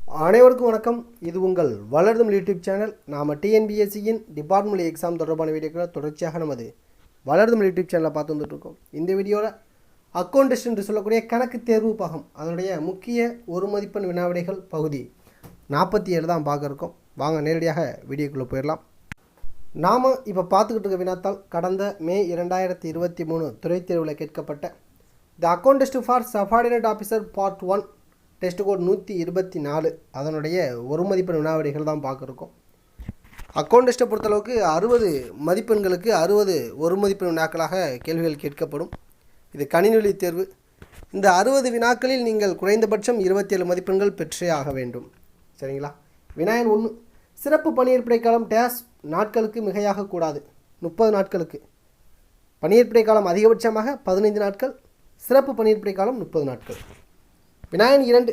அனைவருக்கும் வணக்கம். இது உங்கள் வளர்தமிழ் யூடியூப் சேனல். நாம் டிஎன்பிஎஸ்சியின் டிபார்ட்மெண்ட் எக்ஸாம் தொடர்பான வீடியோக்களை தொடர்ச்சியாக நமது வளர்தமிழ் யூடியூப் சேனலில் பார்த்து வந்துட்டுருக்கோம். இந்த வீடியோவில் அக்கௌண்ட் டெஸ்ட் என்று சொல்லக்கூடிய கணக்கு தேர்வு பாகம் அதனுடைய முக்கிய ஒரு மதிப்பெண் வினாவிடைகள் பகுதி 47 தான் பார்க்க இருக்கோம். வாங்க நேரடியாக வீடியோக்குள்ளே போயிடலாம். நாம் இப்போ பார்த்துக்கிட்டு இருக்க வினாத்தால் கடந்த மே 2023 துறைத் தேர்வில் கேட்கப்பட்ட the account test for subordinate officer part 1 test code 124 அதனுடைய ஒரு மதிப்பெண் வினாவிடைகள் தான் பார்க்குறோம். அக்கௌண்ட் டெஸ்ட்டை பொறுத்தளவுக்கு 60 மதிப்பெண்களுக்கு 60 ஒரு மதிப்பெண் வினாக்களாக கேள்விகள் கேட்கப்படும். இது கணினி தேர்வு. இந்த 60 வினாக்களில் நீங்கள் குறைந்தபட்சம் 27 மதிப்பெண்கள் பெற்றே ஆக வேண்டும். சரிங்களா? வினாயன் 1, சிறப்பு பணியேற்படை காலம் டேஸ் நாட்களுக்கு மிகையாக கூடாது. 30 நாட்களுக்கு. பணியேற்படை காலம் அதிகபட்சமாக 15 நாட்கள், சிறப்பு பணியேற்படை காலம் 30 நாட்கள். வினாயன் 2,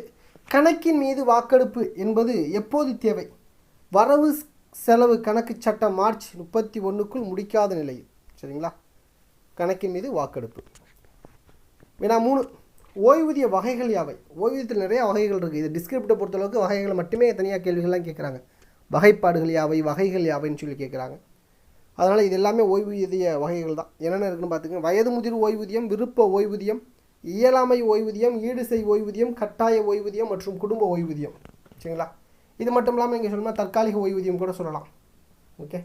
கணக்கின் மீது வாக்கெடுப்பு என்பது எப்போது தேவை? வரவு செலவு கணக்கு சட்டம் மார்ச் 31க்குள் முடிக்காத நிலையில். சரிங்களா? கணக்கின் மீது வாக்கெடுப்பு. வினா 3, ஓய்வூதிய வகைகள் யாவை? ஓய்வூதியத்தில் நிறைய வகைகள் இருக்குது. இது டிஸ்கிரிப்டை பொறுத்தளவுக்கு வகைகளை மட்டுமே தனியாக கேள்விகள்லாம் கேட்குறாங்க. வகைப்பாடுகள் யாவை, வகைகள் யாவைன்னு சொல்லி கேட்குறாங்க. அதனால் இது எல்லாமே ஓய்வூதிய வகைகள் தான். என்னென்ன இருக்குன்னு பார்த்துக்கங்க. வயது முதிர் ஓய்வூதியம், விருப்ப ஓய்வூதியம், இயலாமை ஓய்வூதியம், ஈடுசெய் ஓய்வூதியம், கட்டாய ஓய்வூதியம் மற்றும் குடும்ப ஓய்வூதியம். சரிங்களா? இது மட்டும் இல்லாமல் நீங்கள் சொல்லணும்னா தற்காலிக ஓய்வூதியம் கூட சொல்லலாம். Okay,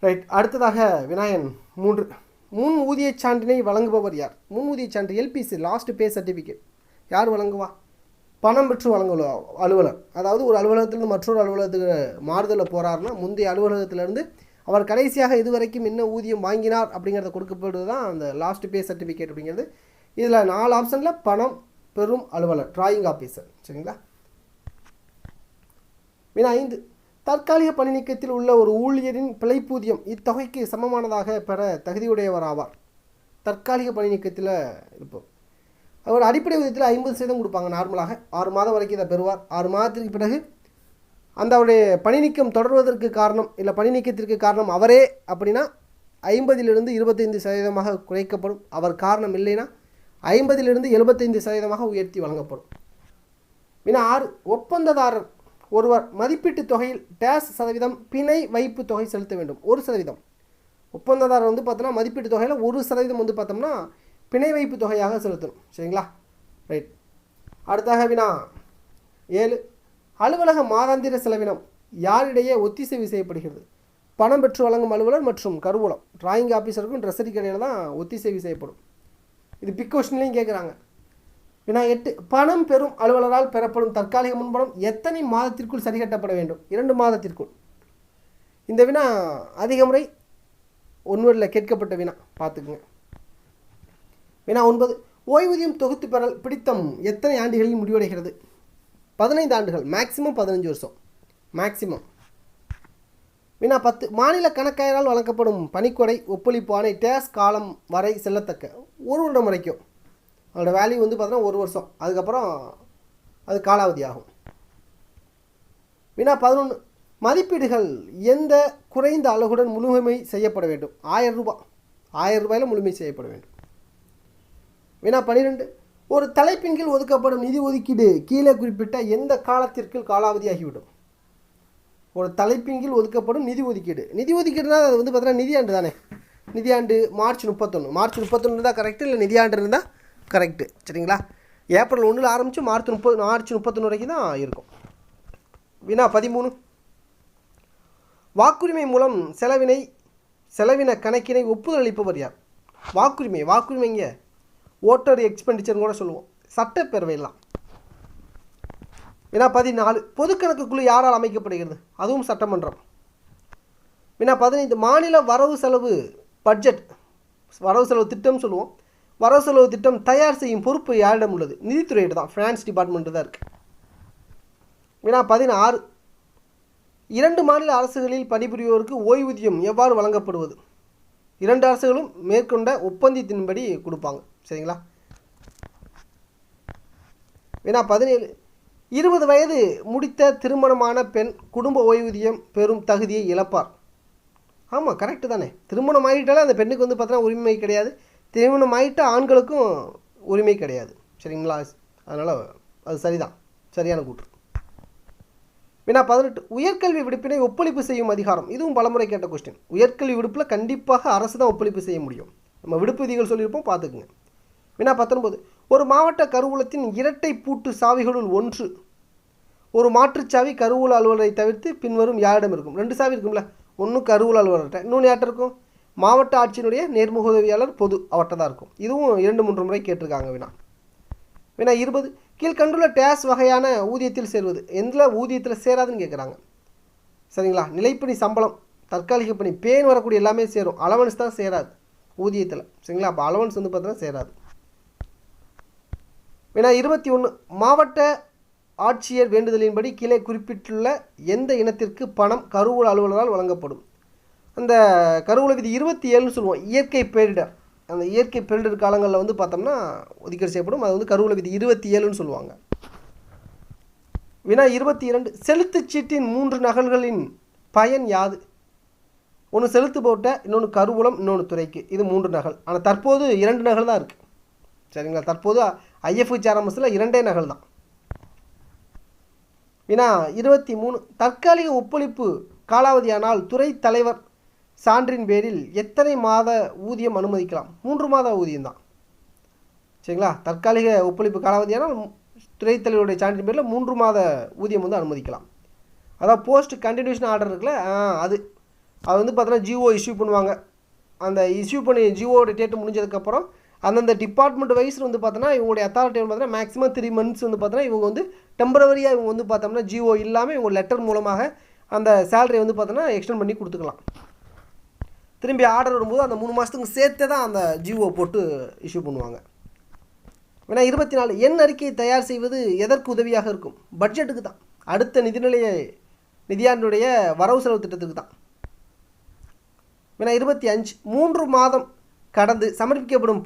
right. அடுத்ததாக வினாயன் 3, முன் ஊதிய சான்றினை வழங்குபவர் யார்? முன் ஊதிய சான்று எல்பிசி, லாஸ்ட் பே சர்டிஃபிகேட் யார் வழங்குவா? பணம் பெற்று வழங்குவ அலுவலர். அதாவது ஒரு அலுவலகத்திலிருந்து மற்றொரு அலுவலகத்துக்கு மாறுதலில் போகிறாருன்னா முந்தைய அலுவலகத்திலேருந்து அவர் கடைசியாக இதுவரைக்கும் என்ன ஊதியம் வாங்கினார் அப்படிங்கிறத கொடுக்கப்படுவது தான் அந்த லாஸ்ட் பே சர்டிஃபிகேட் அப்படிங்கிறது. இதில் 4 ஆப்ஷனில் பணம் பெறும் அலுவலர், டிராயிங் ஆஃபீஸர். சரிங்களா? வினா 5, தற்காலிக பணி நீக்கத்தில் உள்ள ஒரு ஊழியரின் பிழைப்பூதியம் இத்தொகைக்கு சமமானதாக பெற தகுதியுடையவர் ஆவார். தற்காலிக பணி நீக்கத்தில் இருப்போம். அவர் அடிப்படை ஊதியத்தில் 50% கொடுப்பாங்க நார்மலாக. 6 மாதம் வரைக்கும் இதை பெறுவார். 6 மாதத்திற்கு பிறகு அந்த அவருடைய பணி நீக்கம் தொடர்வதற்கு காரணம் இல்லை பணி நீக்கத்திற்கு காரணம் அவரே அப்படின்னா 50லிருந்து 25% குறைக்கப்படும். அவர் காரணம் இல்லைன்னா 50லிருந்து 75% உயர்த்தி வழங்கப்படும். வினா 6, ஒப்பந்ததாரர் ஒருவர் மதிப்பீட்டு தொகையில் டேஸ் சதவீதம் பிணை வைப்பு தொகை செலுத்த வேண்டும். 1%. ஒப்பந்ததாரர் பார்த்தோன்னா மதிப்பீட்டு தொகையில் 1% பார்த்தோம்னா பிணை வைப்பு தொகையாக செலுத்தணும். சரிங்களா? ரைட். அடுத்தாக வினா 7, அலுவலக மாதாந்திர செலவினம் யாரிடையே ஒத்திசைவு செய்யப்படுகிறது? பணம் பெற்று வழங்கும் அலுவலர் மற்றும் கருவூலம், டிராயிங் ஆஃபீஸருக்கும் ட்ரெஸரி கடையில் தான் ஒத்திசைவு செய்யப்படும். இது பிக் கொஸ்டின்லையும் கேட்குறாங்க. வினா 8, பணம் பெறும் அலுவலரால் பெறப்படும் தற்காலிக முன்பணம் எத்தனை மாதத்திற்குள் சரி கட்டப்பட வேண்டும்? 2 மாதத்திற்குள். இந்த வினா அதிக முறை 1 கேட்கப்பட்ட வினா, பார்த்துக்குங்க. வினா 9, ஓய்வூதியம் தொகுத்து பெறல் பிடித்தம் எத்தனை ஆண்டுகளில் முடிவடைகிறது? 15 ஆண்டுகள், மேக்சிமம் 15 வருஷம் மேக்சிமம். வினா 10, மாநில கணக்காயரால் வழங்கப்படும் பணிக்கொடை ஒப்பளிப்பு ஆணை டேஸ் காலம் வரை செல்லத்தக்க? 1 வருடம் வரைக்கும். அதோட வேல்யூ பார்த்தோன்னா 1 வருஷம். அதுக்கப்புறம் அது காலாவதி ஆகும். வினா 11, மதிப்பீடுகள் எந்த குறைந்த அலகுடன் முழுமை செய்யப்பட வேண்டும்? 1000 ரூபாய். 1000 ரூபாயில் முழுமை செய்யப்பட வேண்டும். வினா 12, ஒரு தலைப்பின் கீழ் ஒதுக்கப்படும் நிதி ஒதுக்கீடு கீழே குறிப்பிட்ட எந்த காலத்திற்கு காலாவதியாகிவிடும்? ஒரு தலைப்பின் கீழ் ஒதுக்கப்படும் நிதி ஒதுக்கீடுனா அது பார்த்தீங்கன்னா நிதியாண்டு தானே. நிதியாண்டு மார்ச் 31 தான் கரெக்டு, இல்லை நிதியாண்டு இருந்தால் கரெக்டு. சரிங்களா? ஏப்ரல் 1 ஆரம்பித்து மார்ச் 31 வரைக்கும் தான் இருக்கும். வினா 13, வாக்குரிமை மூலம் செலவின கணக்கினை ஒப்புதல் அளிப்பவர் யார்? வாக்குரிமைங்க ஓட்டர் எக்ஸ்பெண்டிச்சர் கூட சொல்லுவோம். சட்டப்பேரவையெல்லாம். வினா 14, பொதுக்கணக்கு குழு யாரால் அமைக்கப்படுகிறது? அதுவும் சட்டமன்றம். வினா 15, மாநில வரவு செலவு பட்ஜெட், வரவு செலவு திட்டம் சொல்லுவோம். வரவு செலவு திட்டம் தயார் செய்யும் பொறுப்பு யாரிடம் உள்ளது? நிதித்துறையிட்ட தான், ஃபினான்ஸ் டிபார்ட்மெண்ட்டு தான் இருக்குது. வினா 16, 2 மாநில அரசுகளில் பணிபுரிவோருக்கு ஓய்வூதியம் எவ்வாறு வழங்கப்படுவது? 2 அரசுகளும் மேற்கொண்ட ஒப்பந்தத்தின்படி கொடுப்பாங்க. சரிங்களா? வினா 17, 20 வயது முடித்த திருமணமான பெண் குடும்ப ஓய்வூதியம் பெறும் தகுதியை இழப்பார். ஆமாம், கரெக்டு தானே. திருமணம் ஆகிட்டாலே அந்த பெண்ணுக்கு பார்த்தோன்னா உரிமை கிடையாது. திருமணம் ஆகிட்ட ஆண்களுக்கும் உரிமை கிடையாது. சரிங்களா? அதனால் அது சரிதான். சரியான கூற்று. வினா 18 உயர்கல்வி விடுப்பினை ஒப்பளிப்பு செய்யும் அதிகாரம். இதுவும் பலமுறை கேட்ட கொஸ்டின். உயர்கல்வி விடுப்பில் கண்டிப்பாக அரசு தான் ஒப்பளிப்பு செய்ய முடியும். நம்ம விடுப்பு விதிகள் சொல்லியிருப்போம், பார்த்துக்குங்க. வினா 19 ஒரு மாவட்ட கருவூலத்தின் இரட்டை பூட்டு சாவிகளுள் ஒன்று ஒரு மாற்றுச்சாவி கருவூல அலுவலரை தவிர்த்து பின்வரும் யாரிடம் இருக்கும்? 2 சாவி இருக்கும்ல, ஒன்று கருவூல அலுவலர்கிட்ட, இன்னொன்று யார்கிட்ட இருக்கும்? மாவட்ட ஆட்சியினுடைய நேர்முக உதவியாளர் பொது அவர்கிட்ட தான் இருக்கும். இதுவும் 2-3 முறை கேட்டிருக்காங்க. வினா 20 கீழ்கண்டுள்ள டேஸ் வகையான ஊதியத்தில் சேருவது. எந்த ஊதியத்தில் சேராதுன்னு கேட்குறாங்க. சரிங்களா? நிலைப்பணி சம்பளம், தற்காலிக பணி, பேன் வரக்கூடிய எல்லாமே சேரும். அலவன்ஸ் தான் சேராது ஊதியத்தில். சரிங்களா? அப்போ அலவன்ஸ் வந்து பார்த்தீங்கன்னா சேராது. வினா 21 மாவட்ட ஆட்சியர் வேண்டுதலின்படி கீழே குறிப்பிட்டுள்ள எந்த இனத்திற்கு பணம் கருவூல அலுவலரால் வழங்கப்படும்? அந்த கருவூல விதி 27ன்னு சொல்லுவோம். இயற்கை பேரிடர், அந்த இயற்கை பேரிடர் காலங்களில் வந்து பார்த்தோம்னா ஒதுக்கீடு செய்யப்படும். அது வந்து கருவூல விதி 27ன்னு சொல்லுவாங்க. வினா 22 செலுத்துச் சீட்டின் 3 நகல்களின் பயன் யாது? ஒன்று செலுத்துபவர்கிட்ட, இன்னொன்று கருவூலம், இன்னொன்று துறைக்கு. இது 3 நகல். ஆனால் தற்போது 2 நகல் தான் இருக்குது. சரிங்களா? தற்போது IFHRMSல 2 நகல் தான். வினா 23 தற்காலிக ஒப்பளிப்பு காலாவதியானால் துறை தலைவர் சான்றின் பேரில் எத்தனை மாத ஊதியம் அனுமதிக்கலாம்? 3 மாத ஊதியம் தான். சரிங்களா? தற்காலிக ஒப்பளிப்பு காலாவதியானால் துறை தலைவருடைய சான்றின் பேரில் 3 மாத ஊதியம் வந்து அனுமதிக்கலாம். அதான் போஸ்ட் கண்டினியூஷன் ஆர்டர் இருக்குல்ல, அது வந்து பார்த்தீங்கன்னா ஜிஓ இஷ்யூ பண்ணுவாங்க. அந்த இஷ்யூ பண்ணி ஜிஓட டேட்டு முடிஞ்சதுக்கப்புறம் அந்தந்த டிபார்ட்மெண்ட் வைஸ் வந்து பார்த்தோன்னா இவங்களுடைய அத்தாரிட்டி வந்து பார்த்தீங்கன்னா மேக்ஸிமம் 3 months வந்து பார்த்தோன்னா இவங்க வந்து டெம்பரவரியாக இவங்க வந்து பார்த்தோம்னா ஜிஓ இல்லாமல் இவங்க லெட்டர் மூலமாக அந்த சேலரி வந்து பார்த்தோன்னா எக்ஸ்டெண்ட் பண்ணி கொடுத்துக்கலாம். திரும்பி ஆர்டர் வரும்போது அந்த 3 மாதத்துக்கு சேர்த்து தான் அந்த ஜிஓ போட்டு இஷ்யூ பண்ணுவாங்க. ஏன்னா 24 எண் அறிக்கையை தயார் செய்வது எதற்கு உதவியாக இருக்கும்? பட்ஜெட்டுக்கு தான். அடுத்த நிதியாண்டுடைய வரவு செலவு திட்டத்துக்கு தான். ஏன்னா 25 3 மாதம் கடந்து சமர்ப்பிக்கப்படும்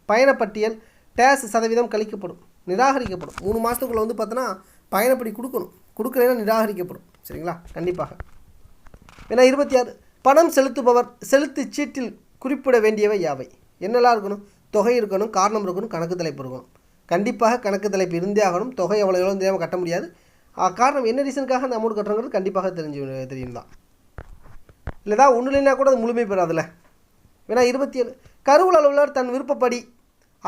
பயணப்பட்டியல் டேஸ் % கழிக்கப்படும், நிராகரிக்கப்படும். 3 மாதத்துக்குள்ளே வந்து பார்த்தோன்னா பயணப்படி கொடுக்கலைன்னா நிராகரிக்கப்படும். சரிங்களா? கண்டிப்பாக. ஏன்னா 26 பணம் செலுத்துபவர் செலுத்து சீட்டில் குறிப்பிட வேண்டியவை யாவை? என்னெல்லாம் இருக்கணும்? தொகை இருக்கணும், காரணம் இருக்கணும், கணக்கு தலைப்பு இருக்கணும். கண்டிப்பாக கணக்கு தலைப்பு இருந்தே ஆகணும். தொகை எவ்வளோ தெரியாமல் கட்ட முடியாது. காரணம் என்ன ரீசனுக்காக அந்த அமௌண்ட் கட்டுறங்கிறது கண்டிப்பாக தெரியும் தான். இல்லை தான் ஒன்றும் இல்லைன்னா கூட அது முழுமை பெறாதுல்ல. ஏன்னா 27 கருவூல அலுவலர் தன் விருப்பப்படி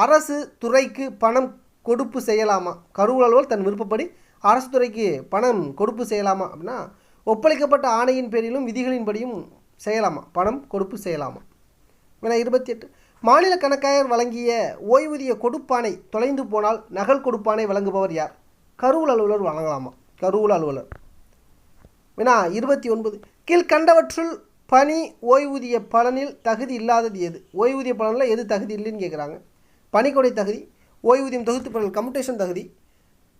அரசு துறைக்கு பணம் கொடுப்பு செய்யலாமா? கருவூல அலுவலர் தன் விருப்பப்படி அரசு துறைக்கு பணம் கொடுப்பு செய்யலாமா அப்படின்னா ஒப்பளிக்கப்பட்ட ஆணையின் பேரிலும் விதிகளின்படியும் செய்யலாமா? பணம் கொடுப்பு செய்யலாமா? ஏன்னா 28 மாநில கணக்காயர் வழங்கிய ஓய்வூதிய கொடுப்பானை தொலைந்து போனால் நகல் கொடுப்பானை வழங்குபவர் யார்? கருவூல அலுவலர் வழங்கலாமா? கருவூல அலுவலர். ஏன்னா 29 கீழ்கண்டவற்றுள் பணி ஓய்வூதிய பலனில் தகுதி இல்லாதது எது? ஓய்வூதிய பலனில் எது தகுதி இல்லைன்னு கேட்குறாங்க. பணிக்கொடை தகுதி, ஓய்வூதியம் தொகுத்து பலன் கம்யூட்டேஷன் தகுதி,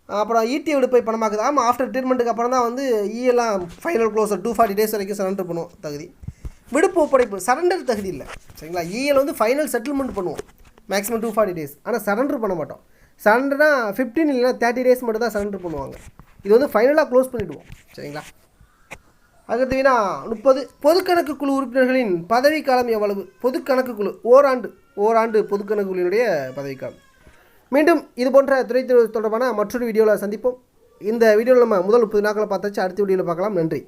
அப்புறம் ஈட்டிய விடுப்பை பணமாக்குது. ஆமாம், ஆஃப்டர் ட்ரீட்மெண்ட்டுக்கு அப்புறம் தான் வந்து இஎல்லாம் ஃபைனல் க்ளோஸர் 240 days வரைக்கும் சரண்டர் பண்ணுவோம் தகுதி. விடுப்பு ஒப்படைப்பு சரண்டர் தகுதி இல்லை. சரிங்களா? இஎல் வந்து ஃபைனல் செட்டில்மெண்ட் பண்ணுவோம் மேக்ஸிமம் 240 days. ஆனால் சரண்டர் பண்ண மாட்டோம். சரண்டர்னா 15 இல்லைனா 30 days மட்டும் தான் சரண்டர் பண்ணுவாங்க. இது வந்து ஃபைனலாக க்ளோஸ் பண்ணிவிடுவோம். சரிங்களா? அடுத்து வினா 30 பொதுக்கணக்கு குழு உறுப்பினர்களின் பதவிக்காலம் எவ்வளவு? பொதுக்கணக்கு குழு ஓராண்டு பொதுக்கணக்கு குழுவினுடைய பதவிக்காலம். மீண்டும் இது போன்ற துறை தொடர்பான மற்றொரு வீடியோவில் சந்திப்போம். இந்த வீடியோவில் நம்ம முதல் 30 நாட்களை பார்த்தாச்சு. அடுத்த வீடியோவில் பார்க்கலாம். நன்றி.